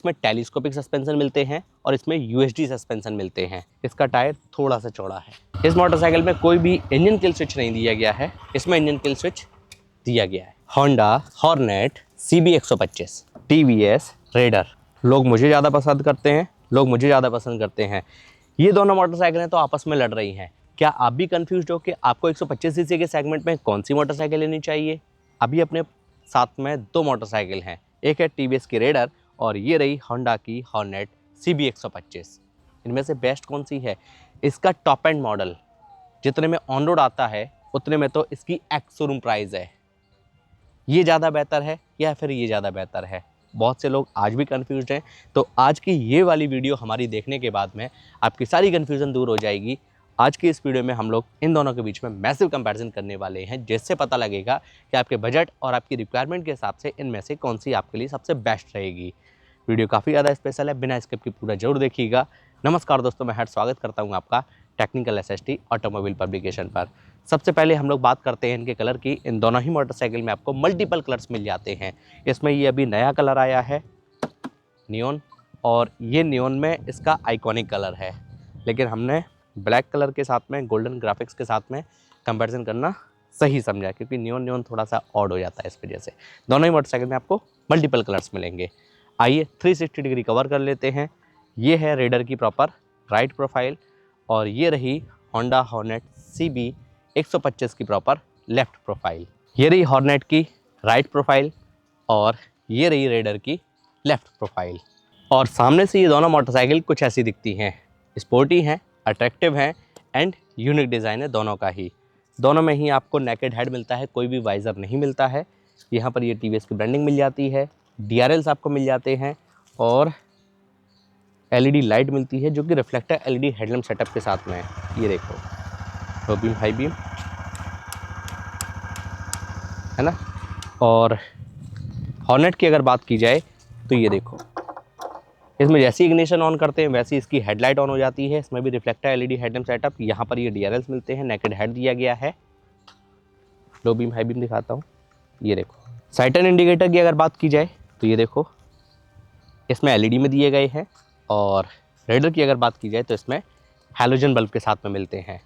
इसमें telescopic suspension मिलते हैं और इसमें यूएसडी सस्पेंशन मिलते हैं। इसका टायर थोड़ा सा चौड़ा है। इस मोटरसाइकिल में कोई भी इंजन किल स्विच नहीं दिया गया है, इसमें इंजन किल स्विच दिया गया है। Honda hornet CB 125, TVS raider. लोग मुझे ज़्यादा पसंद करते हैं, लोग मुझे ज़्यादा पसंद करते हैं। ये दोनों मोटरसाइकिलें तो आपस में लड़ रही हैं। क्या आप भी कंफ्यूज हो कि आपको 125 सीसी के सेगमेंट में कौन सी मोटरसाइकिल लेनी चाहिए? अभी अपने साथ में दो मोटरसाइकिल हैं, एक है TVS की रेडर और ये रही होंडा की हॉर्नेट CB 125। इनमें से बेस्ट कौन सी है? इसका टॉप एंड मॉडल जितने में ऑन रोड आता है उतने में तो इसकी एक्स शोरूम प्राइस है। ये ज़्यादा बेहतर है या फिर ये ज़्यादा बेहतर है? बहुत से लोग आज भी कंफ्यूज हैं। तो आज की ये वाली वीडियो हमारी देखने के बाद में आपकी सारी कन्फ्यूज़न दूर हो जाएगी। आज की इस वीडियो में हम लोग इन दोनों के बीच में मैसिव कंपैरिजन करने वाले हैं, जिससे पता लगेगा कि आपके बजट और आपकी रिक्वायरमेंट के हिसाब से इनमें से कौन सी आपके लिए सबसे बेस्ट रहेगी। वीडियो काफ़ी ज़्यादा स्पेशल है, बिना स्किप की पूरा जरूर देखिएगा। नमस्कार दोस्तों, मैं स्वागत करता हूँ आपका टेक्निकल SST ऑटोमोबाइल पब्लिकेशन पर। सबसे पहले हम लोग बात करते हैं इनके कलर की। इन दोनों ही मोटरसाइकिल में आपको मल्टीपल कलर्स मिल जाते हैं। इसमें ये अभी नया कलर आया है नियॉन, और ये नियॉन में इसका आइकॉनिक कलर है, लेकिन हमने ब्लैक कलर के साथ में गोल्डन ग्राफिक्स के साथ में कंपैरिजन करना सही समझा, क्योंकि नियॉन थोड़ा सा ऑड हो जाता है। इस वजह से दोनों ही मोटरसाइकिल में आपको मल्टीपल कलर्स मिलेंगे। आइए 360 डिग्री कवर कर लेते हैं। ये है रेडर की प्रॉपर राइट प्रोफाइल और ये रही होंडा हॉर्नेट CB 125 की प्रॉपर लेफ्ट प्रोफाइल। ये रही हॉर्नेट की राइट प्रोफाइल और ये रही रेडर की लेफ्ट प्रोफाइल। और सामने से ये दोनों मोटरसाइकिल कुछ ऐसी दिखती हैं, स्पोर्टी हैं, अट्रैक्टिव हैं एंड यूनिक डिज़ाइन है दोनों का ही। दोनों में ही आपको नेकेड हेड मिलता है, कोई भी वाइज़र नहीं मिलता है। यहाँ पर ये TVS की ब्रांडिंग मिल जाती है, DRLs आपको मिल जाते हैं और LED लाइट मिलती है जो कि रिफ्लेक्टर LED हेडलैम्प सेटअप के साथ में है। ये देखो, लो बीम हाई बीम है ना। और हॉर्नेट की अगर बात की जाए तो ये देखो, इसमें जैसी इग्निशन ऑन करते हैं वैसी इसकी हेडलाइट ऑन हो जाती है। इसमें भी रिफ्लेक्टर LED हेडलैम्प सेटअप। यहाँ पर ये DRLs मिलते हैं, नेकेड हेड दिया गया है। लो बीम हाई बीम दिखाता हूँ, ये देखो। साइड टर्न इंडिकेटर की अगर बात की जाए तो ये देखो, इसमें LED में दिए गए हैं। और रेडर की अगर बात की जाए तो इसमें हैलोजन बल्ब के साथ में मिलते हैं।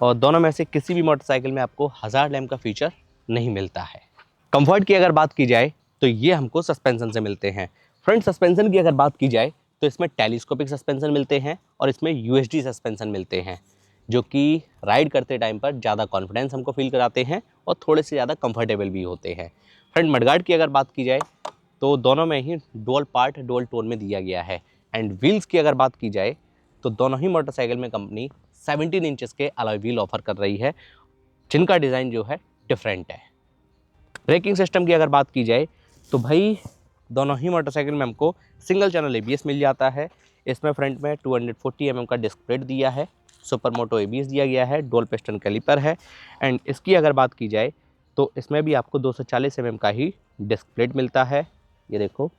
और दोनों में से किसी भी मोटरसाइकिल में आपको हज़ार्ड लैम्प का फीचर नहीं मिलता है। कंफर्ट की अगर बात की जाए तो ये हमको सस्पेंशन से मिलते हैं। फ्रंट सस्पेंशन की अगर बात की जाए तो इसमें टेलीस्कोपिक सस्पेंशन मिलते हैं और इसमें USD सस्पेंशन मिलते हैं, जो कि राइड करते टाइम पर ज़्यादा कॉन्फिडेंस हमको फील कराते हैं और थोड़े से ज़्यादा कंफर्टेबल भी होते हैं। फ्रंट मडगार्ड की अगर बात की जाए तो दोनों में ही डुअल पार्ट डुअल टोन में दिया गया है। एंड व्हील्स की अगर बात की जाए तो दोनों ही मोटरसाइकिल में कंपनी 17 इंचेस के अलॉय व्हील ऑफर कर रही है, जिनका डिज़ाइन जो है डिफरेंट है। ब्रेकिंग सिस्टम की अगर बात की जाए तो भाई दोनों ही मोटरसाइकिल में हमको सिंगल चैनल ABS मिल जाता है। इसमें फ्रंट में 240 mm का डिस्क प्लेट दिया है, सुपर मोटो ABS दिया गया है, डुअल पिस्टन कैलिपर है। एंड इसकी अगर बात की जाए तो इसमें भी आपको 240 mm का ही डिस्क प्लेट मिलता है, ये देखो,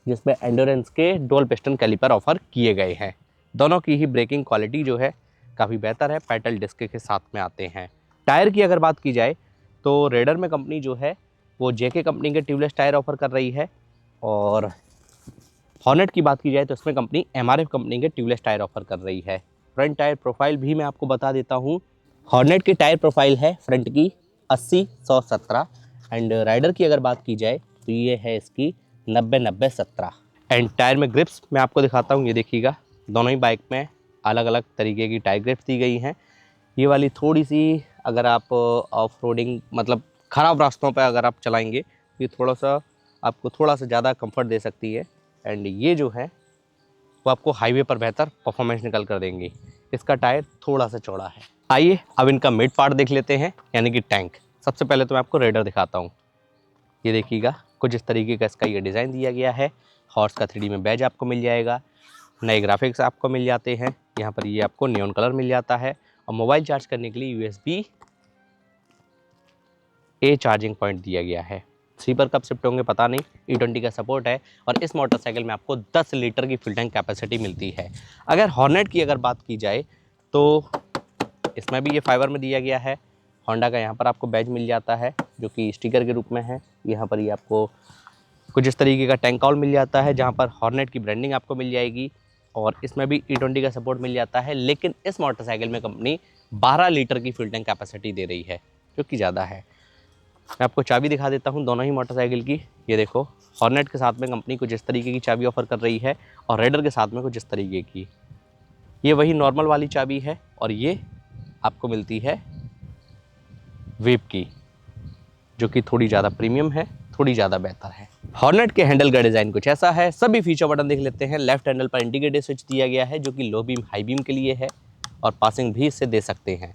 जिसमें एंडोरेंस के डुअल पिस्टन कैलिपर ऑफर किए गए हैं। दोनों की ही ब्रेकिंग क्वालिटी जो है काफ़ी बेहतर है, पेडल डिस्क के साथ में आते हैं। टायर की अगर बात की जाए तो रेडर में कंपनी जो है वो JK कंपनी के ट्यूबलेस टायर ऑफर कर रही है। और हॉर्नेट की बात की जाए तो इसमें कंपनी MRF कंपनी के ट्यूबलेस टायर ऑफर कर रही है। फ्रंट टायर प्रोफाइल भी मैं आपको बता देता हूँ। हॉर्नेट की टायर प्रोफाइल है फ्रंट की 80-100-17 एंड राइडर की अगर बात की जाए तो ये है इसकी 90-90-17। एंड टायर में ग्रिप्स मैं आपको दिखाता हूँ, ये देखिएगा, दोनों ही बाइक में अलग अलग तरीके की टायर ग्रिप्स दी गई हैं। ये वाली थोड़ी सी अगर आप ऑफ रोडिंग मतलब ख़राब रास्तों पर अगर आप चलाएंगे ये थोड़ा सा आपको थोड़ा सा ज़्यादा कंफर्ट दे सकती है। एंड ये जो है वो आपको हाईवे पर बेहतर परफॉर्मेंस निकल कर देंगी। इसका टायर थोड़ा सा चौड़ा है। आइए अब इनका मिड पार्ट देख लेते हैं, यानी कि टैंक। सबसे पहले तो मैं आपको रेडर दिखाता हूँ, ये देखिएगा, कुछ इस तरीके का इसका ये डिज़ाइन दिया गया है। हॉर्स का 3D में बैज आपको मिल जाएगा, नए ग्राफिक्स आपको मिल जाते हैं। यहाँ पर ये आपको नियॉन कलर मिल जाता है और मोबाइल चार्ज करने के लिए USB-A चार्जिंग पॉइंट दिया गया है। स्लीपर कब शिफ्ट होंगे पता नहीं, E20 का सपोर्ट है। और इस मोटरसाइकिल में आपको 10 लीटर की फ्यूल टैंक कैपेसिटी मिलती है। अगर हॉर्नेट की अगर बात की जाए तो इसमें भी ये फाइबर में दिया गया है। होंडा का यहाँ पर आपको बैज मिल जाता है जो कि स्टिकर के रूप में है। यहाँ पर ये आपको कुछ इस तरीके का टैंक कॉल मिल जाता है जहाँ पर हॉर्नेट की ब्रांडिंग आपको मिल जाएगी और इसमें भी E20 का सपोर्ट मिल जाता है। लेकिन इस मोटरसाइकिल में कंपनी 12 लीटर की फ्यूल टैंक कैपेसिटी दे रही है, जो कि ज़्यादा है। मैं आपको चाबी दिखा देता हूँ दोनों ही मोटरसाइकिल की। ये देखो, हॉर्नेट के साथ में कंपनी कुछ इस तरीके की चाबी ऑफर कर रही है और रेडर के साथ में कुछ इस तरीके की। ये वही नॉर्मल वाली चाबी है और ये आपको मिलती है वेब की, जो कि थोड़ी ज़्यादा प्रीमियम है, थोड़ी ज़्यादा बेहतर है। हॉर्नेट के हैंडल का डिज़ाइन कुछ ऐसा है। सभी फीचर बटन देख लेते हैं। लेफ्ट हैंडल पर इंडिकेटर स्विच दिया गया है, जो कि लो बीम हाई बीम के लिए है और पासिंग भी इससे दे सकते हैं।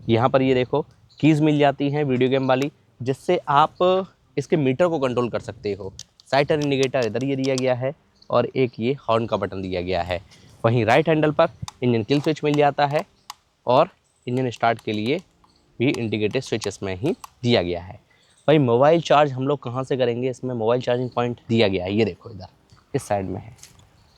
यहाँ पर ये देखो, कीज़ मिल जाती हैं वीडियो गेम वाली, जिससे आप इसके मीटर को कंट्रोल कर सकते हो। साइड टर्न इंडिकेटर इधर ये दिया गया है और एक ये हॉर्न का बटन दिया गया है। वहीं राइट हैंडल पर इंजन किल स्विच मिल जाता है और इंजन स्टार्ट के लिए भी इंडिकेटेड स्विच इसमें ही दिया गया है। भाई मोबाइल चार्ज हम लोग कहाँ से करेंगे? इसमें मोबाइल चार्जिंग पॉइंट दिया गया है, ये देखो इधर इस साइड में है,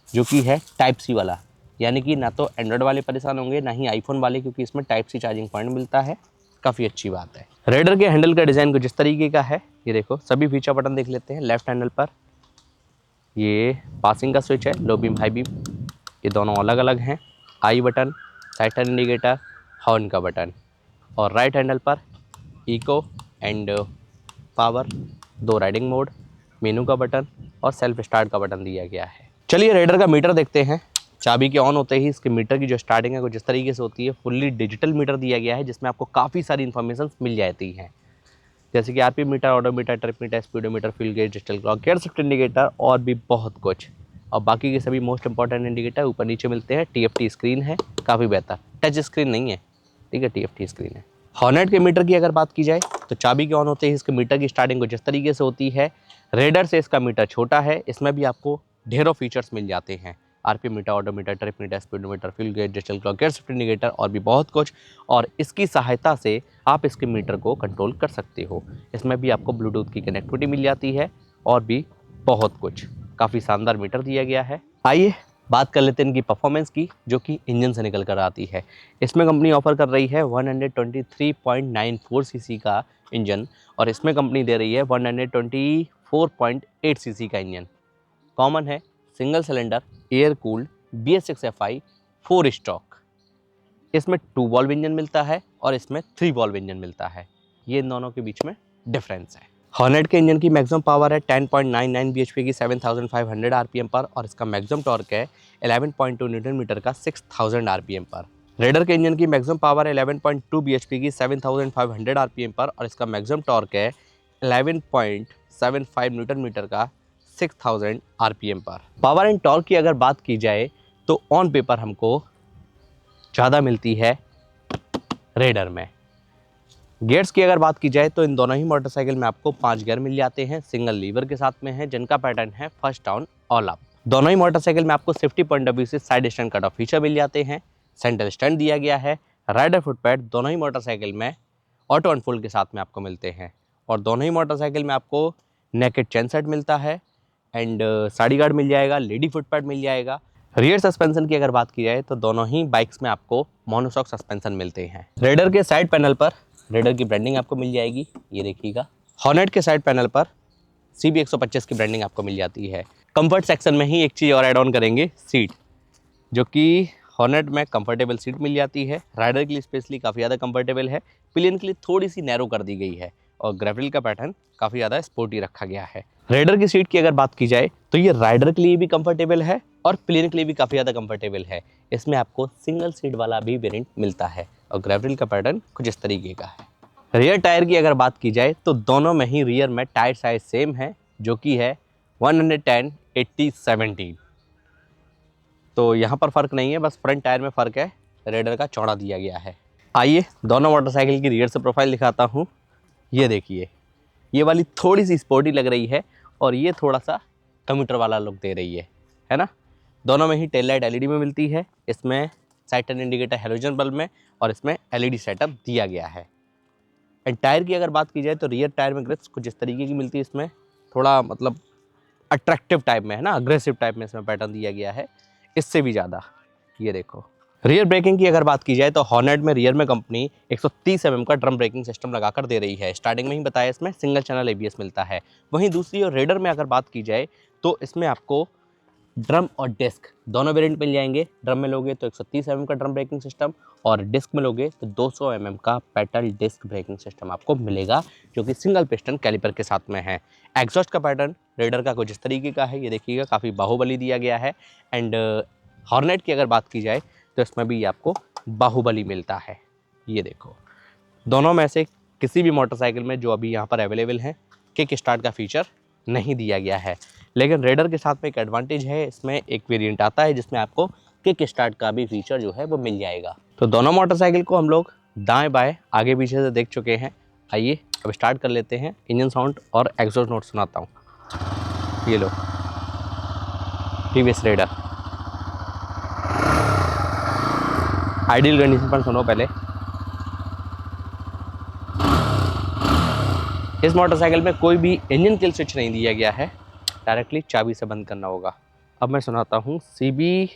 जो कि है टाइप सी वाला। यानी कि ना तो एंड्रॉयड वाले परेशान होंगे ना ही आईफोन वाले, क्योंकि इसमें टाइप सी चार्जिंग पॉइंट मिलता है। काफ़ी अच्छी बात है। रेडर के हैंडल का डिज़ाइन कुछ इस तरीके का है। ये देखो, सभी फीचर बटन देख लेते हैं। लेफ्ट हैंडल पर ये पासिंग का स्विच है, लो बीम हाई बीम, ये दोनों अलग अलग हैं। आई button, side turn indicator, horn का बटन। और राइट हैंडल पर eco and power, 2 riding mode, menu का बटन और सेल्फ स्टार्ट का बटन दिया गया है। चलिए रेडर का मीटर देखते हैं। चाबी के ऑन होते ही इसके मीटर की जो स्टार्टिंग है कुछ इस तरीके से होती है। फुल्ली डिजिटल मीटर दिया गया है, जिसमें आपको काफ़ी सारी इन्फॉर्मेशन मिल जाती हैं, जैसे कि RPM meter, odometer, trip meter, speedometer, fuel gauge, digital clock, gear shift indicator और भी बहुत कुछ। और बाकी के सभी मोस्ट इंपॉर्टेंट इंडिकेटर ऊपर नीचे मिलते हैं। टीएफटी स्क्रीन है, काफ़ी बेहतर, टच स्क्रीन नहीं है, ठीक है, टीएफटी स्क्रीन है। हॉर्नेट के मीटर की अगर बात की जाए तो चाबी के ऑन होते ही इसके मीटर की स्टार्टिंग कुछ इस तरीके से होती है। रेडर से इसका मीटर छोटा है, इसमें भी आपको ढेरों फीचर्स मिल जाते हैं। RPM meter, odometer, trip meter, speedometer, fuel gauge, digital clock, gear shift indicator और भी बहुत कुछ। और इसकी सहायता से आप इसके मीटर को कंट्रोल कर सकते हो। इसमें भी आपको ब्लूटूथ की कनेक्टिविटी मिल जाती है और भी बहुत कुछ। काफ़ी शानदार मीटर दिया गया है। आइए बात कर लेते हैं इनकी परफॉर्मेंस की, जो कि इंजन से निकल कर आती है। इसमें कंपनी ऑफर कर रही है 123.94 सीसी का इंजन और इसमें कंपनी दे रही है 124.8 सीसी का इंजन। कॉमन है, single cylinder, air cooled, BS6FI 4 stroke. इसमें 2 वॉल्व इंजन मिलता है और इसमें 3 वॉल्व इंजन मिलता है। ये इन दोनों के बीच में डिफरेंस है। हॉर्नेट के इंजन की मैक्सिमम पावर है 10.99 bhp की 7500 आरपीएम पर और इसका मैक्सिमम टॉर्क है 11.2 न्यूटन मीटर का 6000 आरपीएम पर। रेडर के इंजन की मैक्सिमम पावर है 11.2 bhp की 7500 आरपीएम पर और इसका मैक्सिमम टॉर्क है 11.75 न्यूटन मीटर का 6000 आरपीएम पर। पावर एंड टॉर्क की अगर बात की जाए तो ऑन पेपर हमको ज़्यादा मिलती है रेडर में। गियर्स की अगर बात की जाए तो इन दोनों ही मोटरसाइकिल में आपको 5 गियर मिल जाते हैं, सिंगल लीवर के साथ में है, जिनका पैटर्न है फर्स्ट डाउन ऑल अप। दोनों ही मोटरसाइकिल में आपको सेफ्टी पॉइंट ऑफ व्यू से side stand cut off feature मिल जाते हैं। सेंटर स्टैंड दिया गया है। राइडर फुट पैड दोनों ही मोटरसाइकिल में ऑटो अनफोल्ड के साथ में आपको मिलते हैं और दोनों ही मोटरसाइकिल में आपको नेकेड चेन सेट मिलता है एंड साड़ी गार्ड मिल जाएगा, लेडी फुट पैड मिल जाएगा। रियर सस्पेंशन की अगर बात की जाए तो दोनों ही बाइक्स में आपको मोनोशॉक सस्पेंशन मिलते हैं। रेडर के साइड पैनल पर रेडर की ब्रांडिंग आपको मिल जाएगी, ये देखिएगा। हॉर्नेट के साइड पैनल पर CB125 की ब्रांडिंग आपको मिल जाती है। कंफर्ट सेक्शन में ही एक चीज़ और ऐड ऑन करेंगे, सीट, जो कि हॉर्नेट में कंफर्टेबल सीट मिल जाती है। राइडर के लिए स्पेशली काफ़ी ज़्यादा कंफर्टेबल है। पिलियन के लिए थोड़ी सी नैरो कर दी गई है और ग्रेवल का पैटर्न काफ़ी ज़्यादा स्पोर्टी रखा गया है। रेडर की सीट की अगर बात की जाए तो ये राइडर के लिए भी कंफर्टेबल है और पिलियन के लिए भी काफ़ी ज़्यादा कंफर्टेबल है। इसमें आपको सिंगल सीट वाला भी वेरिएंट मिलता है और ग्रेवल का पैटर्न कुछ इस तरीके का है। रियर टायर की अगर बात की जाए तो दोनों में ही रियर में टायर साइज सेम है, जो कि है 110/80/17। तो यहाँ पर फ़र्क नहीं है, बस फ्रंट टायर में फ़र्क है, रेडर का चौड़ा दिया गया है। आइए दोनों मोटरसाइकिल की रियर से प्रोफाइल दिखाता हूँ। ये देखिए, ये वाली थोड़ी सी स्पोर्टी लग रही है और ये थोड़ा सा कम्यूटर वाला लुक दे रही है ना। दोनों में ही टेल लाइट LED में मिलती है। इसमें side turn indicator halogen bulb में और इसमें LED सेटअप दिया गया है। एंड टायर की अगर बात की जाए तो रियर टायर में ग्रिप्स कुछ इस तरीके की मिलती है। इसमें थोड़ा मतलब अट्रैक्टिव टाइप में है ना, अग्रेसिव टाइप में इसमें पैटर्न दिया गया है, इससे भी ज़्यादा। ये देखो, रियर ब्रेकिंग की अगर बात की जाए तो हॉर्नेट में रियर में कंपनी 130 mm का ड्रम ब्रेकिंग सिस्टम लगाकर दे रही है। स्टार्टिंग में ही बताया इसमें सिंगल चैनल एबीएस मिलता है। वहीं दूसरी ओर रेडर में अगर बात की जाए तो इसमें आपको ड्रम और डिस्क दोनों वेरिएंट मिल जाएंगे। ड्रम में लोगे तो 130 mm का ड्रम ब्रेकिंग सिस्टम और डिस्क में लोगे तो 200 mm का पेडल डिस्क ब्रेकिंग सिस्टम आपको मिलेगा, जो कि सिंगल पिस्टन कैलिपर के साथ में है। एग्जॉस्ट का पैटर्न रेडर का कुछ इस तरीके का है, ये देखिएगा काफ़ी बाहुबली दिया गया है। एंड हॉर्नेट की अगर बात की जाए तो इसमें भी आपको बाहुबली मिलता है। ये देखो, दोनों में से किसी भी मोटरसाइकिल में जो अभी यहाँ पर अवेलेबल है किक स्टार्ट का फीचर नहीं दिया गया है, लेकिन रेडर के साथ में एक एडवांटेज है, इसमें एक वेरिएंट आता है जिसमें आपको किक स्टार्ट का भी फीचर जो है वो मिल जाएगा। तो दोनों मोटरसाइकिल को हम लोग दाएं बाएं आगे पीछे से देख चुके हैं। आइए अब स्टार्ट कर लेते हैं। इंजन साउंड और एग्जॉस्ट नोट सुनाता हूँ। ये लो टीवीएस रेडर, आइडियल कंडीशन पर सुनो पहले। इस मोटरसाइकिल में कोई भी इंजन किल स्विच नहीं दिया गया है, डायरेक्टली चाबी से बंद करना होगा। अब मैं सुनाता हूँ CB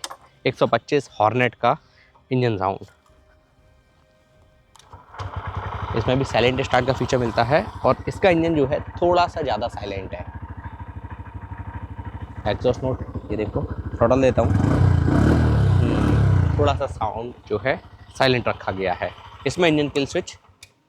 125 हॉर्नेट का इंजन साउंड। इसमें भी साइलेंट स्टार्ट का फीचर मिलता है और इसका इंजन जो है थोड़ा सा ज़्यादा साइलेंट है। एग्जॉस्ट नोट ये देखो, थ्रॉटल देता हूँ, थोड़ा सा साउंड जो है साइलेंट रखा गया है। इसमें इंजन किल स्विच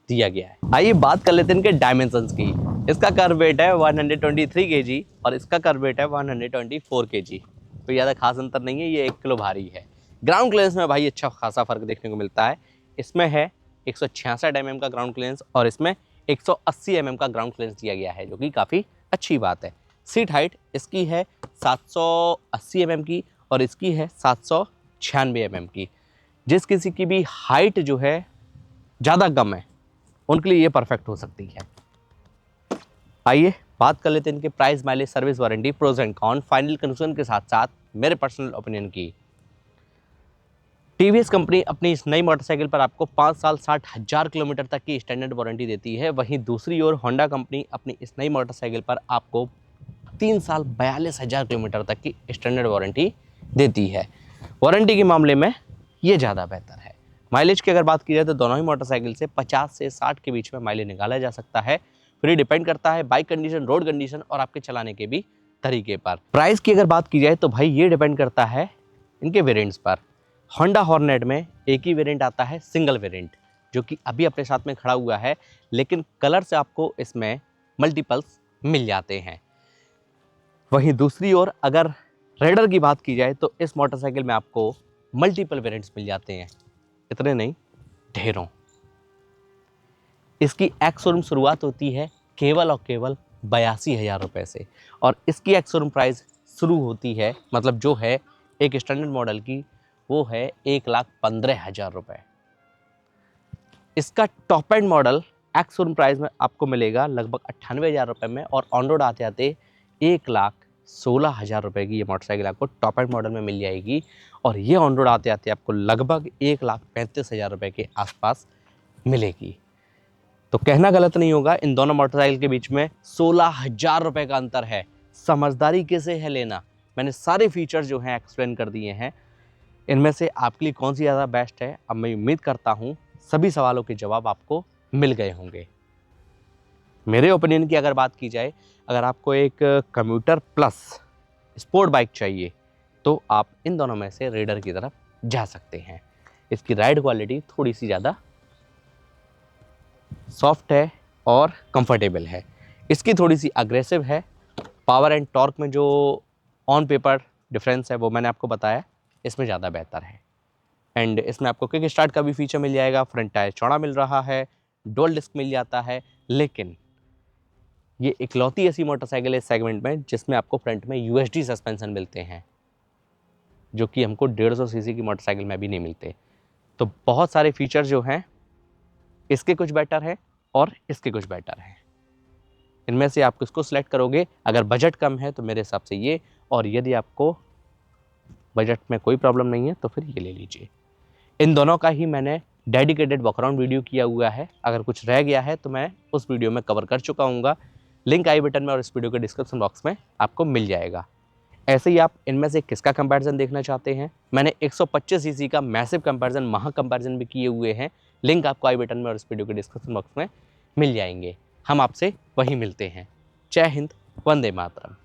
दिया गया है। आइए बात कर लेते हैं इनके डायमेंशंस की। इसका कर्व वेट है 123 kg और इसका कर्व वेट है 124 kg। तो ज़्यादा खास अंतर नहीं है, ये 1 किलो भारी है। ग्राउंड क्लियरेंस में भाई अच्छा खासा फर्क देखने को मिलता है। इसमें है 166 mm का ग्राउंड क्लियरेंस और इसमें 180 mm का ग्राउंड क्लियरेंस दिया गया है, जो कि काफ़ी अच्छी बात है। सीट हाइट इसकी है 780 mm की और इसकी है 796 mm की। जिस किसी की भी हाइट जो है ज़्यादा कम है उनके लिए ये परफेक्ट हो सकती है। आइए बात कर लेते हैं इनके price, mileage, service warranty, pros and con, final conclusion के साथ साथ मेरे पर्सनल ओपिनियन की। टीवीएस कंपनी अपनी इस नई मोटरसाइकिल पर आपको 5 साल 60,000 किलोमीटर तक की स्टैंडर्ड वारंटी देती है। वहीं दूसरी ओर होंडा कंपनी अपनी इस नई मोटरसाइकिल पर आपको 3 साल 42,000 किलोमीटर तक की स्टैंडर्ड वारंटी देती है। वारंटी के मामले में ये ज़्यादा बेहतर है। माइलेज की अगर बात की जाए तो दोनों ही मोटरसाइकिल से 50 से 60 के बीच में माइलेज निकाला जा सकता है। फिर ये डिपेंड करता है बाइक कंडीशन, रोड कंडीशन और आपके चलाने के भी तरीके पर। प्राइस की अगर बात की जाए तो भाई ये डिपेंड करता है इनके वेरिएंट्स पर। होंडा हॉर्नेट में एक ही वेरिएंट आता है, सिंगल वेरिएंट, जो कि अभी अपने साथ में खड़ा हुआ है, लेकिन कलर से आपको इसमें मल्टीपल्स मिल जाते हैं। वहीं दूसरी ओर अगर रेडर की बात की जाए तो इस मोटरसाइकिल में आपको मल्टीपल वेरिएंट्स मिल जाते हैं, इतने नहीं ढेरों। इसकी एक्स शोरूम शुरुआत होती है केवल और केवल 82,000 रुपये से और इसकी एक्स शोरूम प्राइस शुरू होती है, मतलब जो है एक स्टैंडर्ड मॉडल की, वो है 1,15,000 रुपये। इसका top and model ex showroom price में आपको मिलेगा लगभग 98,000 रुपये में और ऑन रोड आते आते 1,16,000 रुपये की ये मोटरसाइकिल आपको टॉप एंड मॉडल में मिल जाएगी और ये ऑन रोड आते आते आपको लगभग 1,35,000 रुपये के आसपास मिलेगी। तो कहना गलत नहीं होगा, इन दोनों मोटरसाइकिल के बीच में 16,000 रुपये का अंतर है। समझदारी कैसे है लेना, मैंने सारे फीचर्स जो हैं एक्सप्लेन कर दिए हैं। इनमें से आपके लिए कौन सी ज़्यादा बेस्ट है, अब मैं उम्मीद करता हूँ सभी सवालों के जवाब आपको मिल गए होंगे। मेरे ओपिनियन की अगर बात की जाए, अगर आपको एक कम्यूटर प्लस स्पोर्ट बाइक चाहिए तो आप इन दोनों में से रेडर की तरफ जा सकते हैं। इसकी राइड क्वालिटी थोड़ी सी ज़्यादा सॉफ्ट है और कंफर्टेबल है, इसकी थोड़ी सी अग्रेसिव है। पावर एंड टॉर्क में जो ऑन पेपर डिफरेंस है वो मैंने आपको बताया, इसमें ज़्यादा बेहतर है। एंड इसमें आपको क्विक स्टार्ट का भी फीचर मिल जाएगा, फ्रंट टायर चौड़ा मिल रहा है, डुअल डिस्क मिल जाता है। लेकिन ये इकलौती ऐसी मोटरसाइकिल है इस सेगमेंट में जिसमें आपको फ्रंट में USD सस्पेंशन मिलते हैं, जो कि हमको 150 सीसी की मोटरसाइकिल में भी नहीं मिलते। तो बहुत सारे फीचर जो हैं इसके कुछ बेटर है और इसके कुछ बेटर है। इनमें से आप किसको सिलेक्ट करोगे? अगर बजट कम है तो मेरे हिसाब से ये, और यदि आपको बजट में कोई प्रॉब्लम नहीं है तो फिर ये ले लीजिए। इन दोनों का ही मैंने डेडिकेटेड वॉकअराउंड वीडियो किया हुआ है, अगर कुछ रह गया है तो मैं उस वीडियो में कवर कर चुका हूँ। लिंक आई बटन में और इस वीडियो के डिस्क्रिप्शन बॉक्स में आपको मिल जाएगा। ऐसे ही आप इनमें से किसका कंपैरिजन देखना चाहते हैं? मैंने 125 सीसी का मैसिव कंपैरिजन, महा कंपैरिजन भी किए हुए हैं। लिंक आपको आई बटन में और इस वीडियो के डिस्क्रिप्शन बॉक्स में मिल जाएंगे। हम आपसे वहीं मिलते हैं। जय हिंद, वंदे मातरम।